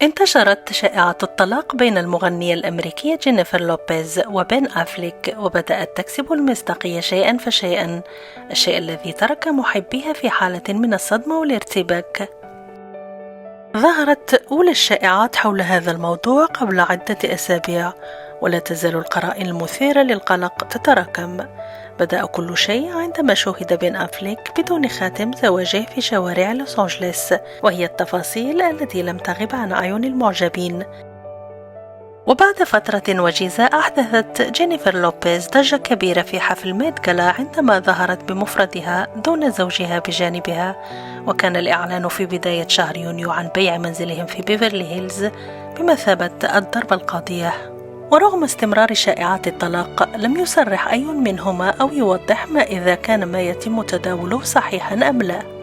انتشرت شائعة الطلاق بين المغنية الأمريكية جينيفر لوبيز وبين أفليك، وبدأت تكسب المصداقية شيئا فشيئا، الشيء الذي ترك محبيها في حالة من الصدمة والارتباك. ظهرت أولى الشائعات حول هذا الموضوع قبل عدة أسابيع، ولا تزال القرائن المثيرة للقلق تتراكم. بدأ كل شيء عندما شوهد بين أفليك بدون خاتم زواجه في شوارع لوس أنجلوس، وهي التفاصيل التي لم تغب عن أعين المعجبين. وبعد فترة وجيزة أحدثت جينيفر لوبيز ضجة كبيرة في حفل ميد غالا عندما ظهرت بمفردها دون زوجها بجانبها، وكان الإعلان في بداية شهر يونيو عن بيع منزلهم في بيفرلي هيلز بمثابة الضربة القاضية. ورغم استمرار شائعات الطلاق، لم يصرح أي منهما أو يوضح ما إذا كان ما يتم تداوله صحيحا أم لا.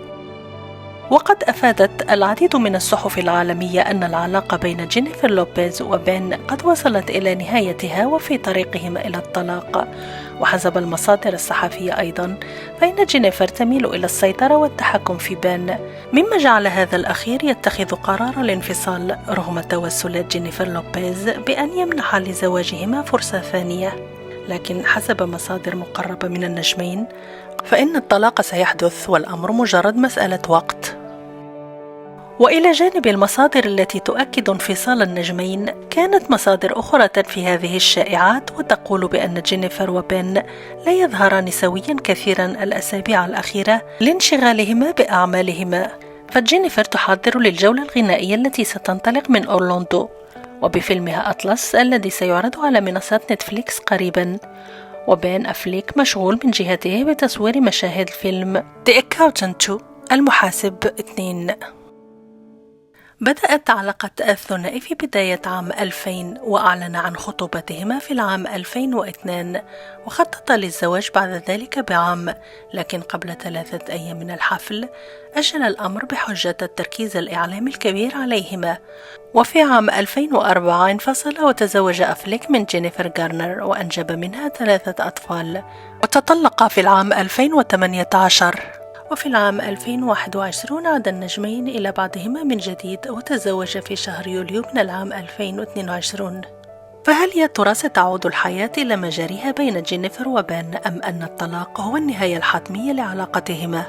وقد أفادت العديد من الصحف العالمية أن العلاقة بين جينيفر لوبيز وبين قد وصلت إلى نهايتها وفي طريقهما إلى الطلاق. وحسب المصادر الصحفية أيضا، فإن جينيفر تميل إلى السيطرة والتحكم في بين، مما جعل هذا الأخير يتخذ قرار الانفصال رغم توسلات جينيفر لوبيز بأن يمنح لزواجهما فرصة ثانية. لكن حسب مصادر مقربة من النجمين، فإن الطلاق سيحدث والأمر مجرد مسألة وقت. وإلى جانب المصادر التي تؤكد انفصال النجمين، كانت مصادر أخرى تنفي هذه الشائعات وتقول بأن جينيفر وبين لا يظهران سويا كثيرا الأسابيع الأخيرة لانشغالهما بأعمالهما. فجينيفر تحضر للجولة الغنائية التي ستنطلق من أورلاندو، وبفيلمها أطلس الذي سيعرض على منصات نتفليكس قريبا. وبين أفليك مشغول من جهته بتصوير مشاهد فيلم The Accountant 2 المحاسب 2. بدأت علاقة الثنائي في بداية عام 2000، وأعلن عن خطوبتهما في العام 2002، وخطط للزواج بعد ذلك بعام. لكن قبل 3 أيام من الحفل أجل الأمر بحجة التركيز الإعلامي الكبير عليهما. وفي عام 2004 انفصل وتزوج أفليك من جينيفر غارنر، وأنجب منها 3 أطفال، وتطلق في العام 2018. وفي العام 2021 عاد النجمين إلى بعضهما من جديد، وتزوج في شهر يوليو من العام 2022. فهل يا ترى ستعود الحياة إلى مجاريها بين جينيفر وبين، أم أن الطلاق هو النهاية الحتمية لعلاقتهما؟